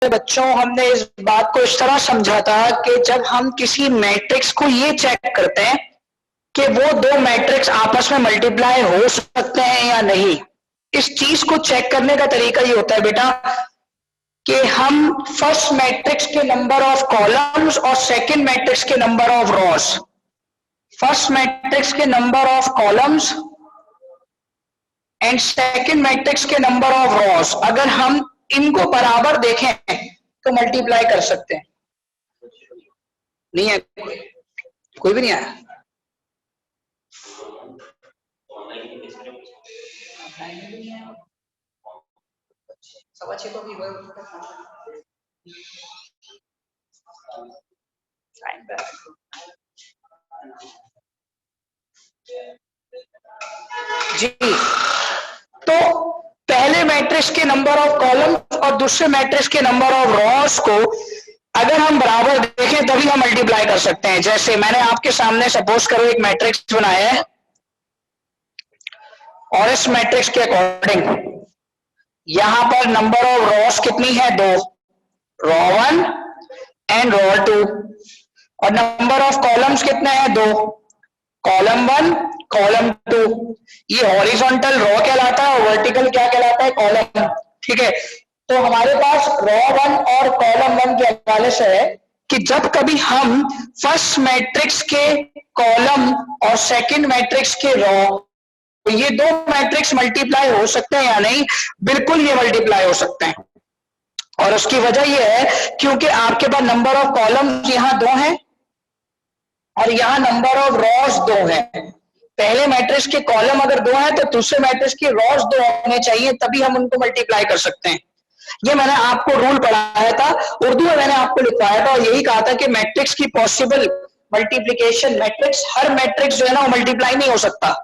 बच्चों हमने इस बात को इस तरह समझा था कि जब हम किसी मैट्रिक्स को ये चेक करते हैं कि वो दो मैट्रिक्स आपस में मल्टीप्लाई हो सकते हैं या नहीं, इस चीज को चेक करने का तरीका ये होता है बेटा कि हम फर्स्ट मैट्रिक्स के नंबर ऑफ कॉलम्स और सेकंड मैट्रिक्स के number of rows, first matrix के number of columns and second matrix के नंबर ऑफ रॉस, अगर हम इनको बराबर देखें तो मल्टीप्लाई कर सकते हैं। नहीं है कोई भी नहीं आया? सवा छह तो भी जी। तो पहले मैट्रिक्स के नंबर ऑफ कॉलम्स और दूसरे मैट्रिक्स के नंबर ऑफ रॉस को अगर हम बराबर देखें तभी हम मल्टीप्लाई कर सकते हैं। जैसे मैंने आपके सामने सपोज करो एक मैट्रिक्स बनाया है और इस मैट्रिक्स के अकॉर्डिंग यहां पर नंबर ऑफ रॉस कितनी है? 2, रॉ 1 एंड रॉ 2, और नंबर ऑफ कॉलम्स कितने हैं? 2, कॉलम 1 कॉलम 2। ये हॉरिजॉन्टल रॉ कहलाता है और वर्टिकल क्या कहलाता है? कॉलम। ठीक है, तो हमारे पास रॉ 1 और कॉलम 1 के हवाले से है कि जब कभी हम फर्स्ट मैट्रिक्स के कॉलम और सेकंड मैट्रिक्स के रॉ, तो ये दो मैट्रिक्स मल्टीप्लाई हो सकते हैं या नहीं? बिल्कुल ये मल्टीप्लाई हो सकते हैं, और उसकी वजह यह है क्योंकि आपके पास नंबर ऑफ कॉलम्स यहां 2 हैं और यहां नंबर ऑफ रॉस 2 हैं। पहले मैट्रिक्स के कॉलम अगर 2 हैं तो दूसरे मैट्रिक्स के रॉस 2 होने चाहिए, तभी हम उनको मल्टीप्लाई कर सकते हैं। ये मैंने आपको रूल पढ़ाया था, उर्दू में मैंने आपको लिखवाया था और यही कहा था कि मैट्रिक्स की पॉसिबल मल्टीप्लिकेशन, मैट्रिक्स हर मैट्रिक्स जो है ना वो मल्टीप्लाई नहीं हो सकता,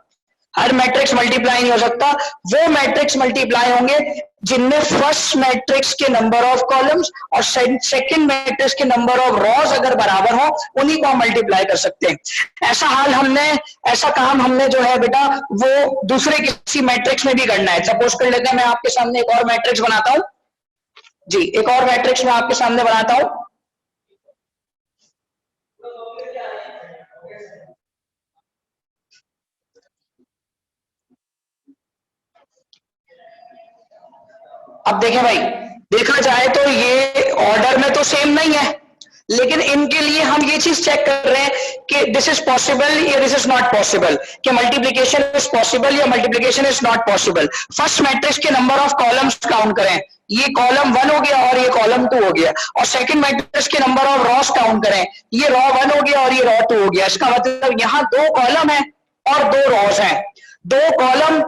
हर मैट्रिक्स मल्टीप्लाई नहीं हो सकता। वो मैट्रिक्स मल्टीप्लाई होंगे जिनमें फर्स्ट मैट्रिक्स के नंबर ऑफ कॉलम्स और सेकंड मैट्रिक्स के नंबर ऑफ रॉस अगर बराबर हो, उन्हीं को हम मल्टीप्लाई कर सकते हैं। ऐसा काम हमने जो है बेटा वो दूसरे किसी मैट्रिक्स में भी करना है। सपोज कर लेते हैं मैं आपके सामने एक और मैट्रिक्स बनाता हूं जी, एक और मैट्रिक्स मैं आपके सामने बनाता हूं। अब देखें भाई, देखा जाए तो ये ऑर्डर में तो सेम नहीं है, लेकिन इनके लिए हम ये चीज चेक कर रहे हैं कि दिस इज पॉसिबल या दिस इज नॉट पॉसिबल, कि मल्टीप्लिकेशन इज पॉसिबल या multiplication is not possible. First matrix के नंबर ऑफ कॉलम्स काउंट करें, ये कॉलम 1 हो गया और ये कॉलम 2 हो गया, और सेकंड मैट्रिक्स के नंबर ऑफ रॉस काउंट करें, ये रॉ 1 हो गया और ये रॉ 2 हो गया। इसका मतलब यहां 2 कॉलम है और 2 रॉस हैं, 2 कॉलम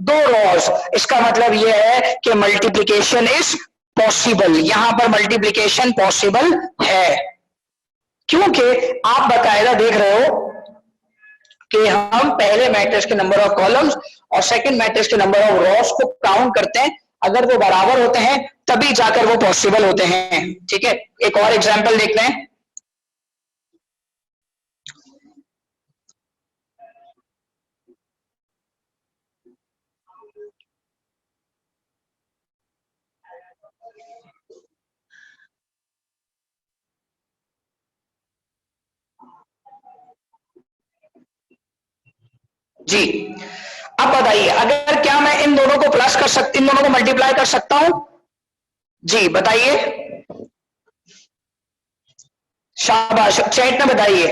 2 रॉस। इसका मतलब यह है कि मल्टीप्लिकेशन इज पॉसिबल, यहां पर मल्टीप्लिकेशन पॉसिबल है, क्योंकि आप बकायदा देख रहे हो कि हम पहले मैट्रिक्स के नंबर ऑफ कॉलम्स और सेकंड मैट्रिक्स के नंबर ऑफ रॉस को काउंट करते हैं, अगर वो बराबर होते हैं तभी जाकर वो पॉसिबल होते हैं। ठीक है, एक और एग्जांपल देखते हैं। जी, अब बताइए अगर क्या मैं इन दोनों को प्लस कर सकती, इन दोनों को मल्टीप्लाई कर सकता हूं? जी बताइए, शाबाश, चैट में बताइए।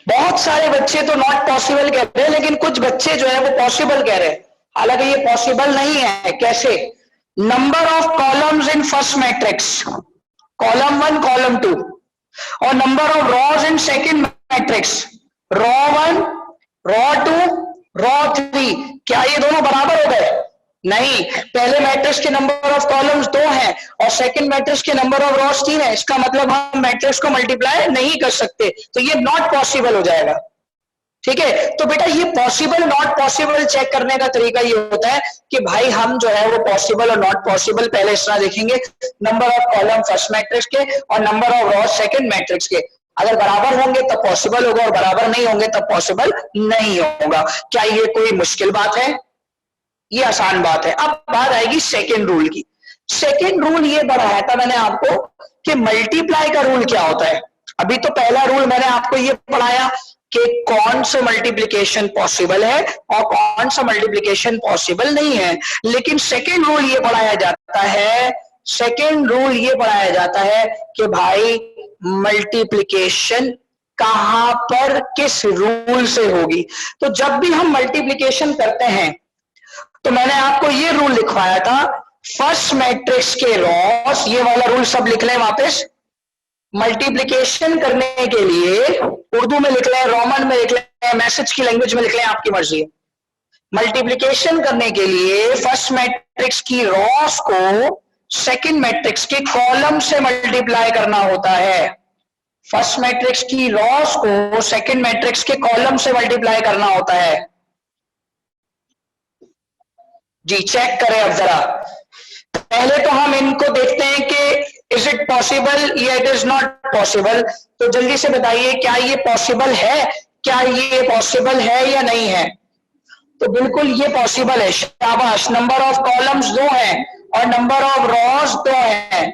बहुत सारे बच्चे तो नॉट पॉसिबल कह रहे हैं, लेकिन कुछ बच्चे जो है वो पॉसिबल कह रहे हैं, हालांकि ये पॉसिबल नहीं है। कैसे? Number of columns in first matrix, column 1 column 2, और number of rows in second matrix, raw 1 raw 2 raw 3, क्या ये दोनों बराबर हो गए? नहीं, पहले मैट्रिक्स के नंबर ऑफ कॉलम्स 2 हैं और सेकंड मैट्रिक्स के नंबर ऑफ रॉस 3 है। इसका मतलब हम मैट्रिक्स को मल्टीप्लाई नहीं कर सकते, तो ये नॉट पॉसिबल हो जाएगा। ठीक है, तो बेटा ये पॉसिबल नॉट पॉसिबल चेक करने का तरीका ये होता है कि भाई हम जो है वो पॉसिबल और नॉट पॉसिबल पहले इस तरह देखेंगे, number of column first matrix के और number of Ross second matrix के, अगर बराबर होंगे तब पॉसिबल होगा और बराबर नहीं होंगे तब पॉसिबल नहीं होगा। क्या ये कोई मुश्किल बात है? ये आसान बात है। अब बात आएगी सेकेंड रूल की। सेकेंड रूल ये पढ़ाया था मैंने आपको कि मल्टीप्लाई का रूल क्या होता है। अभी तो पहला रूल मैंने आपको ये पढ़ाया कि कौन सा मल्टीप्लिकेशन पॉसिबल है और कौन सा मल्टीप्लिकेशन पॉसिबल नहीं है। लेकिन सेकेंड रूल ये पढ़ाया जाता है, सेकेंड रूल ये पढ़ाया जाता है कि भाई मल्टीप्लिकेशन कहां पर किस रूल से होगी। तो जब भी हम मल्टीप्लिकेशन करते हैं तो मैंने आपको ये रूल लिखवाया था, फर्स्ट मैट्रिक्स के रॉस, ये वाला रूल सब लिख लें वापस। मल्टीप्लिकेशन करने के लिए उर्दू में लिख लें, रोमन में लिख लें, मैसेज की लैंग्वेज में लिख लें, आपकी मर्जी है। मल्टीप्लिकेशन करने के लिए फर्स्ट मैट्रिक्स की रॉस को सेकंड मैट्रिक्स के कॉलम से मल्टीप्लाई करना होता है। फर्स्ट मैट्रिक्स की रॉस को सेकंड मैट्रिक्स के कॉलम से मल्टीप्लाई करना होता है। जी चेक करें अब जरा। पहले तो हम इनको देखते हैं कि इज इट पॉसिबल या इट इज नॉट पॉसिबल। तो जल्दी से बताइए क्या ये पॉसिबल है, क्या ये पॉसिबल है या नहीं है। तो बिल्कुल ये पॉसिबल है, शाबाश। नंबर ऑफ कॉलम्स 2 हैं और नंबर ऑफ रॉस 2 हैं,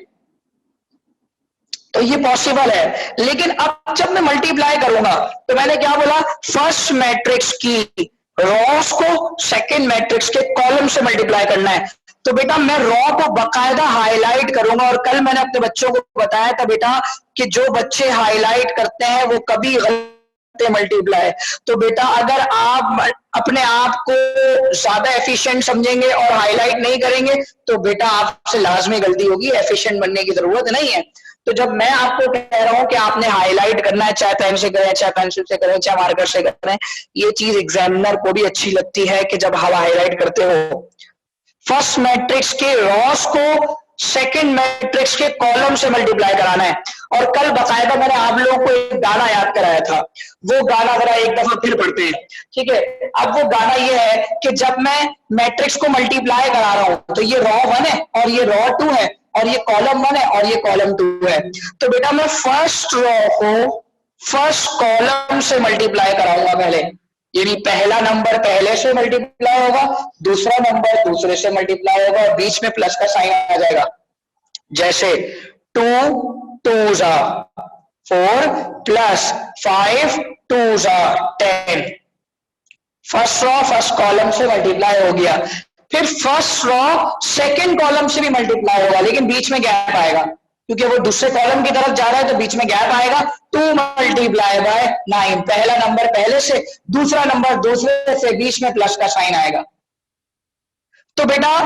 तो ये पॉसिबल है। लेकिन अब जब मैं मल्टीप्लाई करूंगा तो मैंने क्या बोला, फर्स्ट मैट्रिक्स की रॉस को सेकंड मैट्रिक्स के कॉलम से मल्टीप्लाई करना है। तो बेटा मैं रॉ को बकायदा हाईलाइट करूंगा, और कल मैंने अपने बच्चों को बताया था बेटा कि जो बच्चे हाईलाइट करते हैं वो कभी गलत मल्टीप्लाई। तो बेटा अगर आप अपने आप को ज्यादा एफिशिएंट समझेंगे और हाईलाइट नहीं करेंगे तो बेटा आपसे लाजमी गलती होगी, एफिशिएंट बनने की जरूरत नहीं है। तो जब मैं आपको कह रहा हूं कि आपने हाईलाइट करना है, चाहे पेन से करें, चाहे पेंसिल से करें, चाहे मार्कर से करें, ये चीज एग्जामिनर को भी अच्छी लगती है कि जब हम हाईलाइट करते हो। फर्स्ट मैट्रिक्स के रॉस को सेकंड मैट्रिक्स के कॉलम से मल्टीप्लाई कराना है। और कल बकायदा मैंने आप लोगों को एक गाना याद कराया था, वो गाना जरा एक दफा फिर पढ़ते हैं, ठीक है। अब वो गाना ये है कि जब मैं मैट्रिक्स को मल्टीप्लाई करा रहा हूं तो ये रॉ 1 है और ये रॉ 2 है और ये कॉलम 1 है और ये कॉलम 2 है। तो बेटा मैं फर्स्ट रॉ को फर्स्ट कॉलम से मल्टीप्लाई कराऊंगा पहले, यानी पहला नंबर पहले से मल्टीप्लाई होगा, दूसरा नंबर दूसरे से मल्टीप्लाई होगा और बीच में प्लस का साइन आ जाएगा। जैसे 2 2s are 4 plus 5 2s are 10। First raw first column से मल्टीप्लाई हो गया, फिर फर्स्ट रॉ सेकंड कॉलम से भी मल्टीप्लाई होगा, लेकिन बीच में गैप आएगा क्योंकि वो दूसरे कॉलम की तरफ जा रहा है तो बीच में गैप आएगा। 2 मल्टीप्लाई बाय 9, पहला नंबर पहले से, दूसरा नंबर दूसरे से, बीच में प्लस का साइन आएगा। तो बेटा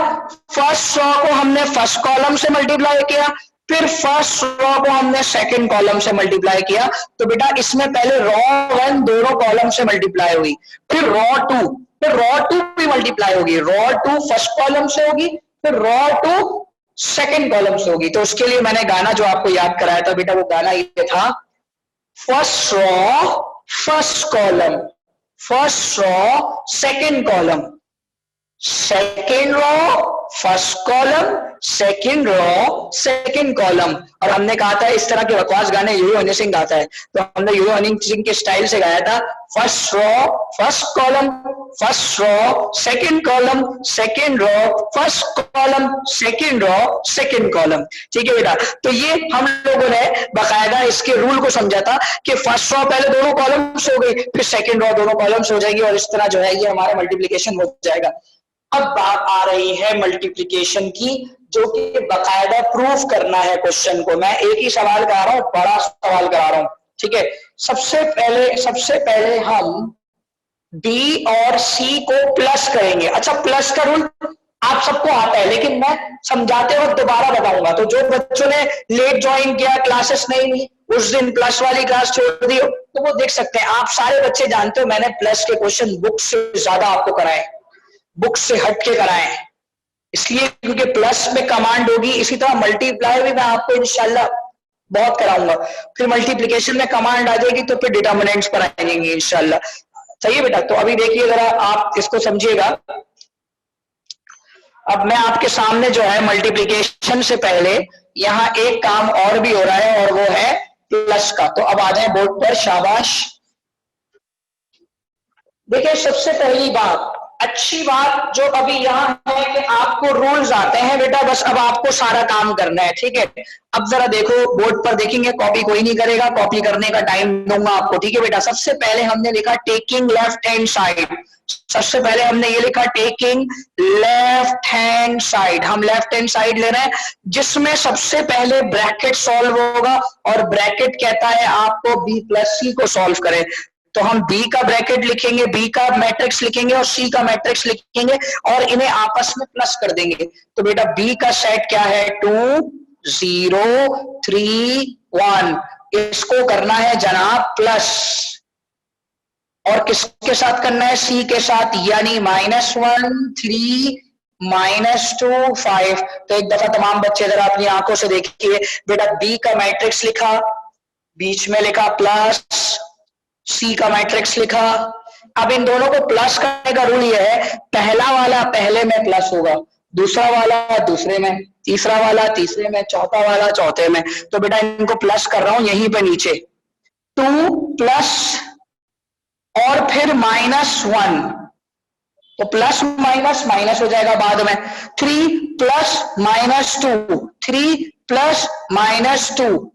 फर्स्ट रॉ को हमने फर्स्ट कॉलम से मल्टीप्लाई किया, फिर फर्स्ट रॉ को हमने सेकंड कॉलम से मल्टीप्लाई किया। तो बेटा इसमें पहले रॉ 1 दोनों कॉलम से मल्टीप्लाई हुई, फिर रॉ 2, फिर रॉ 2 भी मल्टीप्लाई होगी, रॉ 2 फर्स्ट कॉलम से होगी, फिर रॉ 2 सेकंड कॉलम से होगी। तो उसके लिए मैंने गाना जो आपको याद कराया था बेटा, वो गाना ये था, first raw first column, first raw second column, second raw first column, second raw second column. और हमने कहा था इस तरह के बकवास गाने यूरो हनी सिंह गाता है, तो हमने यूरो हनी सिंह के स्टाइल से गाया था, first raw first column, first raw second column, second raw first column, second raw second column. ठीक है बेटा, तो ये हम लोगों ने बकायदा इसके रूल को समझा था कि फर्स्ट रॉ पहले दोनों कॉलम से हो गई, फिर सेकेंड रॉ दोनों कॉलम से हो जाएगी और इस तरह जो है ये हमारा मल्टीप्लीकेशन हो जाएगा। अब बात आ रही है मल्टीप्लिकेशन की, जो कि बकायदा प्रूफ करना है क्वेश्चन को। मैं एक ही सवाल करा रहा हूं, बड़ा सवाल करा रहा हूं, ठीक है। सबसे पहले हम बी और सी को प्लस करेंगे। अच्छा, प्लस का रूल आप सबको आता है, लेकिन मैं समझाते वक्त दोबारा बताऊंगा। तो जो बच्चों ने लेट ज्वाइन किया, क्लासेस नहीं ली, उस दिन प्लस वाली क्लास छोड़ दी, तो वो देख सकते हैं। आप सारे बच्चे जानते हो मैंने प्लस के क्वेश्चन बुक से ज्यादा आपको कराए, बुक से हट के कराए, इसलिए क्योंकि प्लस में कमांड होगी। इसी तरह मल्टीप्लाई भी मैं आपको इंशाल्लाह बहुत कराऊंगा, फिर मल्टीप्लिकेशन में कमांड आ जाएगी तो फिर डिटर्मिनेंट्स पर आएंगे इंशाल्लाह। सही है बेटा, तो अभी देखिए जरा आप इसको समझिएगा। अब मैं आपके सामने जो है मल्टीप्लिकेशन से पहले यहाँ एक काम और भी हो रहा है और वो है प्लस का। तो अब आ जाए बोर्ड पर, शाबाश। देखिए सबसे पहली बात, अच्छी बात जो अभी यहाँ है कि आपको रूल्स आते हैं बेटा, बस अब आपको सारा काम करना है, ठीक है। अब जरा देखो बोर्ड पर देखेंगे, कॉपी कोई नहीं करेगा, कॉपी करने का टाइम दूंगा आपको, ठीक है बेटा। सबसे पहले हमने लिखा टेकिंग लेफ्ट हैंड साइड, सबसे पहले हमने ये लिखा टेकिंग लेफ्ट हैंड साइड। हम लेफ्ट हैंड साइड ले रहे हैं जिसमें सबसे पहले ब्रैकेट सॉल्व होगा, और ब्रैकेट कहता है आपको बी प्लस सी को सॉल्व करें। तो हम बी का ब्रैकेट लिखेंगे, बी का मैट्रिक्स लिखेंगे और सी का मैट्रिक्स लिखेंगे और इन्हें आपस में प्लस कर देंगे। तो बेटा बी का सेट क्या है, 2 0 3 1, इसको करना है जनाब प्लस, और किसके साथ करना है, सी के साथ, यानी -1 3 -2 5। तो एक दफा तमाम बच्चे जरा अपनी आंखों से देखिए बेटा, बी का मैट्रिक्स लिखा, बीच में लिखा प्लस, सी का मैट्रिक्स लिखा। अब इन दोनों को प्लस करने का रूल यह है, पहला वाला पहले में प्लस होगा, दूसरा वाला दूसरे में, तीसरा वाला तीसरे में, चौथा वाला चौथे में। तो बेटा इनको प्लस कर रहा हूं यहीं पे नीचे, 2 प्लस और फिर -1, तो प्लस माइनस माइनस हो जाएगा बाद में, 3 प्लस -2, 3 प्लस -2,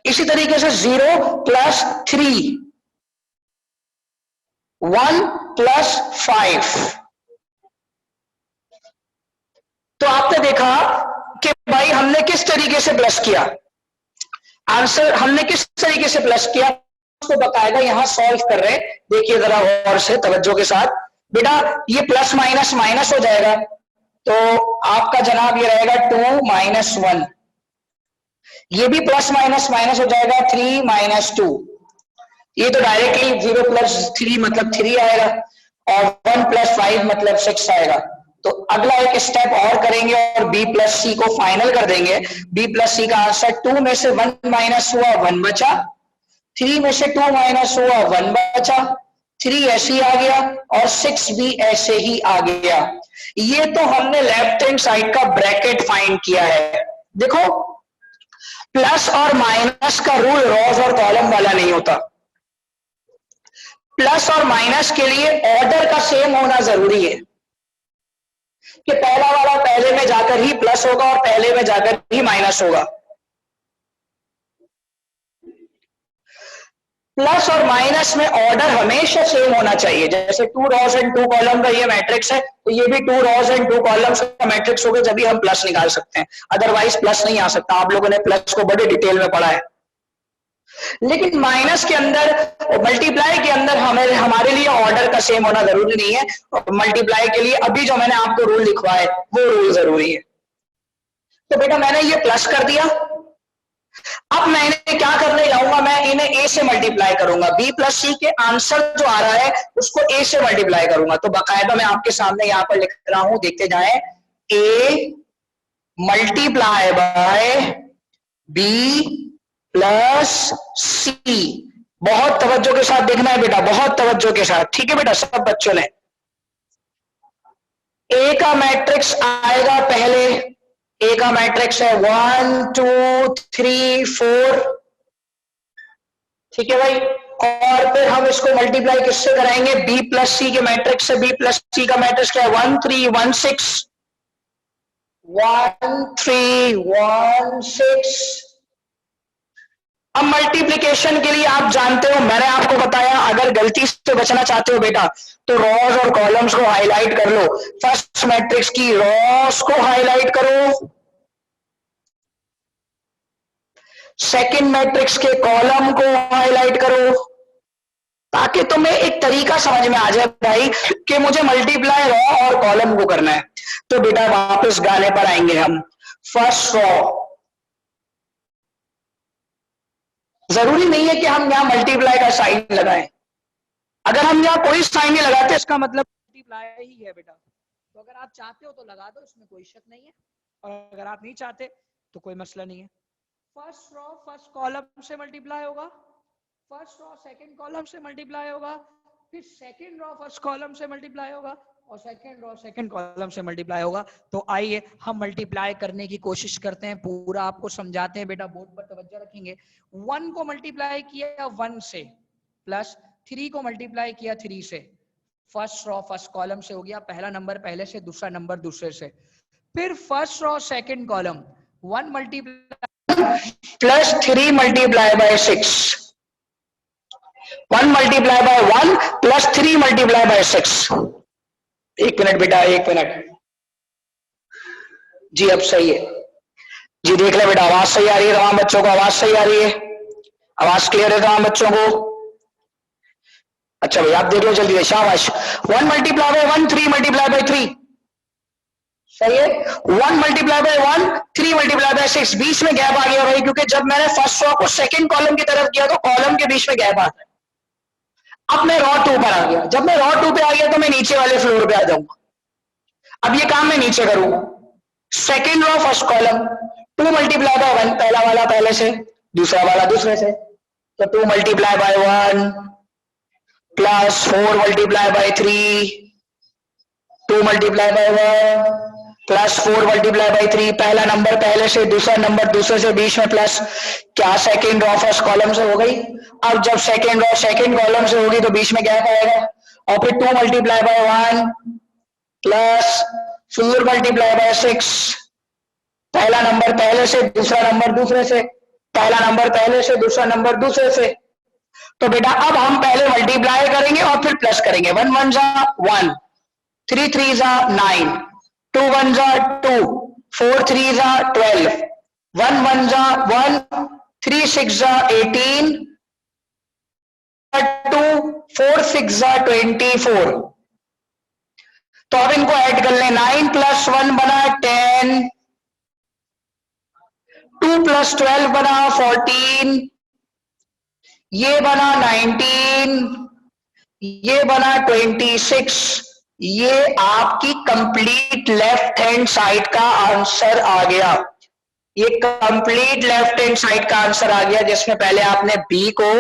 इसी तरीके से 0 प्लस 3, 1 प्लस 5। तो आपने देखा कि भाई हमने किस तरीके से प्लस किया, आंसर हमने किस तरीके से प्लस किया उसको बताएगा, यहां सॉल्व कर रहे हैं, देखिए जरा और से तवज्जो के साथ बेटा। ये प्लस माइनस माइनस हो जाएगा, तो आपका जनाब ये रहेगा 2 -1, ये भी प्लस माइनस माइनस हो जाएगा, 3 -2, ये तो डायरेक्टली 0 प्लस 3 मतलब 3 आएगा, और 1 प्लस 5 मतलब 6 आएगा। तो अगला एक स्टेप और करेंगे और b प्लस सी को फाइनल कर देंगे। b प्लस सी का आंसर 2 में से 1 माइनस हुआ 1 बचा, 3 में से 2 माइनस हुआ 1 बचा, 3 ऐसे ही आ गया और 6 भी ऐसे ही आ गया। ये तो हमने लेफ्ट हैंड साइड का ब्रैकेट फाइंड किया है। देखो प्लस और माइनस का रूल रोज और कॉलम वाला नहीं होता, प्लस और माइनस के लिए ऑर्डर का सेम होना जरूरी है, कि पहला वाला पहले में जाकर ही प्लस होगा और पहले में जाकर ही माइनस होगा। प्लस और माइनस में ऑर्डर हमेशा सेम होना चाहिए, जैसे 2 रॉज एंड 2 कॉलम का ये मैट्रिक्स है, तो ये भी 2 रॉज एंड 2 कॉलम्स का मैट्रिक्स होगा, जब भी हम प्लस निकाल सकते हैं, अदरवाइज प्लस नहीं आ सकता। आप लोगों ने प्लस को बड़े डिटेल में पढ़ा है। लेकिन माइनस के अंदर, मल्टीप्लाई के अंदर हमें हमारे लिए ऑर्डर का सेम होना जरूरी नहीं है, और मल्टीप्लाई के लिए अभी जो मैंने आपको रूल लिखवाया है वो रूल जरूरी है। तो बेटा मैंने ये प्लस कर दिया, अब मैं इन्हें क्या करने जाऊंगा, मैं इन्हें ए से मल्टीप्लाई करूंगा, बी प्लस सी के आंसर जो आ रहा है उसको ए से मल्टीप्लाई करूंगा। तो बाकायदा मैं आपके सामने यहां पर लिख रहा हूं, देखते जाएं, A multiply by B plus सी। बहुत तवज्जो के साथ देखना है बेटा, बहुत तवज्जो के साथ, ठीक है बेटा सब बच्चों ने। ए का मैट्रिक्स आएगा पहले, ए का मैट्रिक्स है 1 2 3 4, ठीक है भाई। और फिर हम इसको मल्टीप्लाई किससे कराएंगे, बी प्लस सी के मैट्रिक्स से। बी प्लस सी का मैट्रिक्स क्या है, 1 3 1 6, 1 3 1 6। अब मल्टीप्लिकेशन के लिए आप जानते हो, मैंने आपको बताया, अगर गलती से बचना चाहते हो बेटा तो रॉस और कॉलम्स को हाईलाइट कर लो। फर्स्ट मैट्रिक्स की रॉस को हाईलाइट करो, सेकंड मैट्रिक्स के कॉलम को हाईलाइट करो, ताकि तुम्हें एक तरीका समझ में आ जाए भाई कि मुझे मल्टीप्लाई रॉ और कॉलम को करना है। तो बेटा वापस गाने पर आएंगे हम। फर्स्ट रॉ, जरूरी नहीं है कि हम यहां मल्टीप्लाई का साइन लगाएं, अगर हम यहां कोई साइन नहीं लगाते इसका मतलब मल्टीप्लाई ही है बेटा। तो अगर आप चाहते हो तो लगा दो, इसमें कोई शक नहीं है, और अगर आप नहीं चाहते तो कोई मसला नहीं है। फर्स्ट रॉ फर्स्ट कॉलम से मल्टीप्लाई होगा, फर्स्ट रॉ सेकंड कॉलम से मल्टीप्लाई होगा, फिर सेकंड रॉ फर्स्ट कॉलम से मल्टीप्लाई होगा, और सेकंड रॉ सेकंड कॉलम से मल्टीप्लाई होगा। तो आइए हम मल्टीप्लाई करने की कोशिश करते हैं, पूरा आपको समझाते हैं बेटा, बोर्ड पर तवज्जो रखेंगे। 1 को मल्टीप्लाई किया 1 से, प्लस 3 को मल्टीप्लाई किया 3 से, फर्स्ट रो फर्स्ट कॉलम से हो गया, पहला नंबर पहले से, दूसरा नंबर दूसरे से। फिर first row second column 1 multiply plus 3 multiply by 6, 1 multiply by 1 plus 3 multiply by 6। एक मिनट बेटा, एक मिनट जी, अब सही है जी। देख ले बेटा, आवाज सही आ रही है तमाम बच्चों को? आवाज सही आ रही है? आवाज क्लियर है तमाम बच्चों को? अच्छा भाई आप देख लो जल्दी से, शाबाश। 1 मल्टीप्लाई बाय 1 3 मल्टीप्लाई बाय 3, सही है। 1 मल्टीप्लाई बाय 1 3 मल्टीप्लाई बाय 6, बीच में गैप आ गया भाई, क्योंकि जब मैंने फर्स्ट रो को सेकंड कॉलम की तरफ किया तो कॉलम के बीच में गैप आ गया। अब मैं रो 2 पर आ गया, जब मैं रो 2 पे आ गया तो मैं नीचे वाले फ्लोर पे आ जाऊंगा। अब ये काम मैं नीचे करूंगा, second row first column 2 multiply by 1, पहला वाला पहले से, दूसरा वाला दूसरे से, तो 2 multiply by 1 plus 4 multiply by 3, 2 multiply by 1 plus 4 multiply by 3, पहला नंबर पहले से, दूसरा नंबर दूसरे से, बीच में प्लस। क्या सेकंड रो फर्स्ट कॉलम से हो गई? अब जब सेकंड रो सेकंड कॉलम से होगी तो बीच में गैप आएगा, और फिर 2 multiply by 1 plus 4 multiply by 6, पहला नंबर पहले से, दूसरा नंबर दूसरे से, पहला नंबर पहले से, दूसरा नंबर दूसरे से। तो बेटा अब हम पहले मल्टीप्लाई करेंगे और फिर प्लस करेंगे। 1 1 जा 1, 3 3 जा 9, 2 1 जा 2, 4 3 जा 12, 1 1 जा 1, 3 6 जा 18, 2 4 6 जा 24। तो अब इनको ऐड कर लें, 9 प्लस 1 बना 10, 2 प्लस 12 बना 14, ये बना 19, ये बना 26। ये आपकी कंप्लीट लेफ्ट हैंड साइड का आंसर आ गया। ये कंप्लीट लेफ्ट हैंड साइड का आंसर आ गया, जिसमें पहले आपने बी को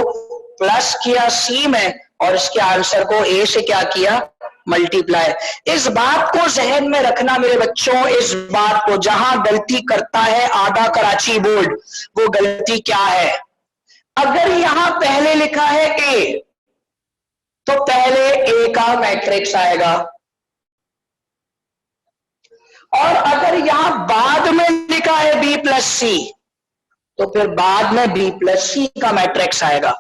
प्लस किया सी में और इसके आंसर को ए से क्या किया, मल्टीप्लाई। इस बात को जहन में रखना मेरे बच्चों, इस बात को, जहां गलती करता है आधा कराची बोर्ड, वो गलती क्या है? अगर यहां पहले लिखा है ए तो पहले ए का मैट्रिक्स आएगा, और अगर यहां बाद में लिखा है बी प्लस सी तो फिर बाद में बी प्लस सी का मैट्रिक्स आएगा।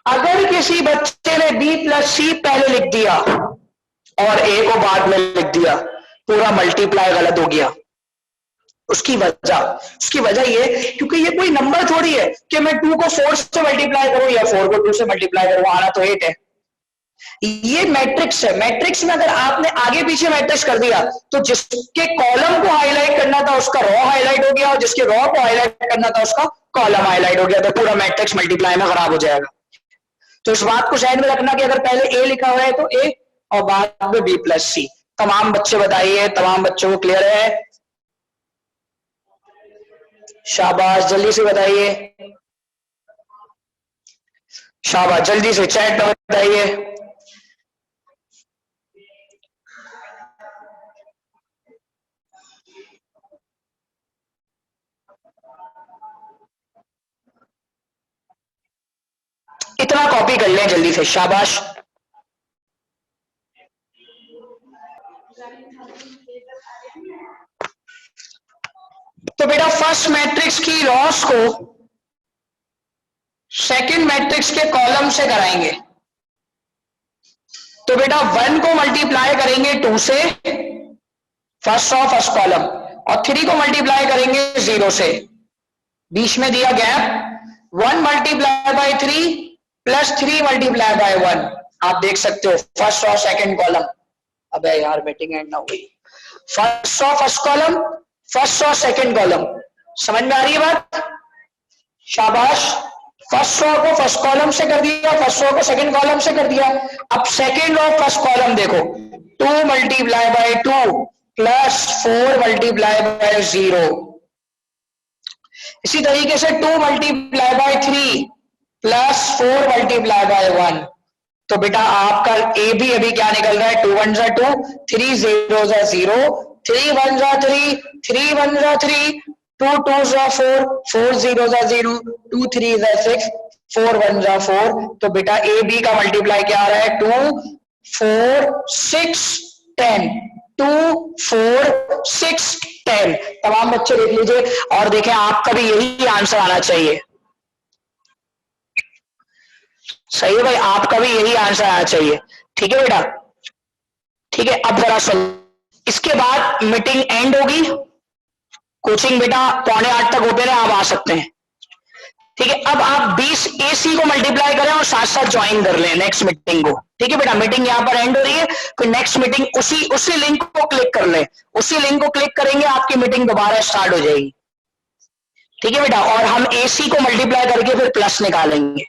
अगर किसी बच्चे ने बी प्लस सी पहले लिख दिया और ए को बाद में लिख दिया, पूरा मल्टीप्लाई गलत हो गया। उसकी वजह ये, क्योंकि ये कोई नंबर थोड़ी है कि मैं 2 को 4 से मल्टीप्लाई करूं या 4 को 2 से मल्टीप्लाई करूं, आना तो 8 है। ये मैट्रिक्स है। मैट्रिक्स में अगर आपने आगे पीछे मैट्रिक्स कर दिया तो जिसके कॉलम को हाईलाइट करना था उसका रो हाईलाइट हो गया, और जिसके रो को हाईलाइट करना था उसका कॉलम हाईलाइट हो गया, तो पूरा मैट्रिक्स मल्टीप्लाई में खराब हो जाएगा। तो इस बात को ध्यान में रखना कि अगर पहले ए लिखा हुआ है तो ए और बाद में बी प्लस सी। तमाम बच्चे बताइए, तमाम बच्चों को क्लियर है? शाबाश, जल्दी से बताइए, शाबाश, जल्दी से चैट में बताइए। इतना कॉपी कर लें जल्दी से, शाबाश। तो बेटा फर्स्ट मैट्रिक्स की रॉस को सेकंड मैट्रिक्स के कॉलम से कराएंगे। तो बेटा 1 को मल्टीप्लाई करेंगे 2 से, फर्स्ट रो फर्स्ट कॉलम, और 3 को मल्टीप्लाई करेंगे 0 से, बीच में दिया gap. 1 multiply bye 3 plus 3 multiply by 1। आप देख सकते हो फर्स्ट रो सेकंड कॉलम। अबे यार बैटिंग एंड ना हुई। First row first column, first row second column, समझ में आ रही है बात? शाबाश। फर्स्ट रो को फर्स्ट कॉलम से कर दिया, फर्स्ट रो को सेकंड कॉलम से कर दिया। अब सेकंड रो फर्स्ट कॉलम देखो, 2 multiply bye 2 plus 4 multiply by 0। इसी तरीके से 2 multiply bye 3 plus 4 multiply by 1। तो बेटा आपका ए भी अभी क्या निकल रहा है, 2 1 जा 2, 3 0 जा 0, 3 1 जा 3, 3 1 जा 3, 2 2 जा 4, 4 0 जा 0, 2 3 जा 6, 4 1 जा 4, तो बेटा ए बी का मल्टीप्लाई क्या आ रहा है 2 4 6 10, 2 4 6 10। तमाम बच्चे देख लीजिए और देखें आपका भी यही आंसर आना चाहिए। सही है भाई, आपका भी यही आंसर आना चाहिए। ठीक है बेटा, ठीक है। अब जरा सुन, इसके बाद मीटिंग एंड होगी, कोचिंग बेटा 7:45 तक ओपन है, आप आ सकते हैं। ठीक है, अब आप 20 AC को मल्टीप्लाई करें और साथ साथ ज्वाइन कर लें नेक्स्ट मीटिंग को। ठीक है बेटा, मीटिंग यहां पर एंड हो रही है, फिर नेक्स्ट मीटिंग उसी लिंक को क्लिक कर लें, उसी लिंक को क्लिक करेंगे आपकी मीटिंग दोबारा स्टार्ट हो जाएगी। ठीक है बेटा, और हम AC को मल्टीप्लाई करके फिर प्लस निकालेंगे।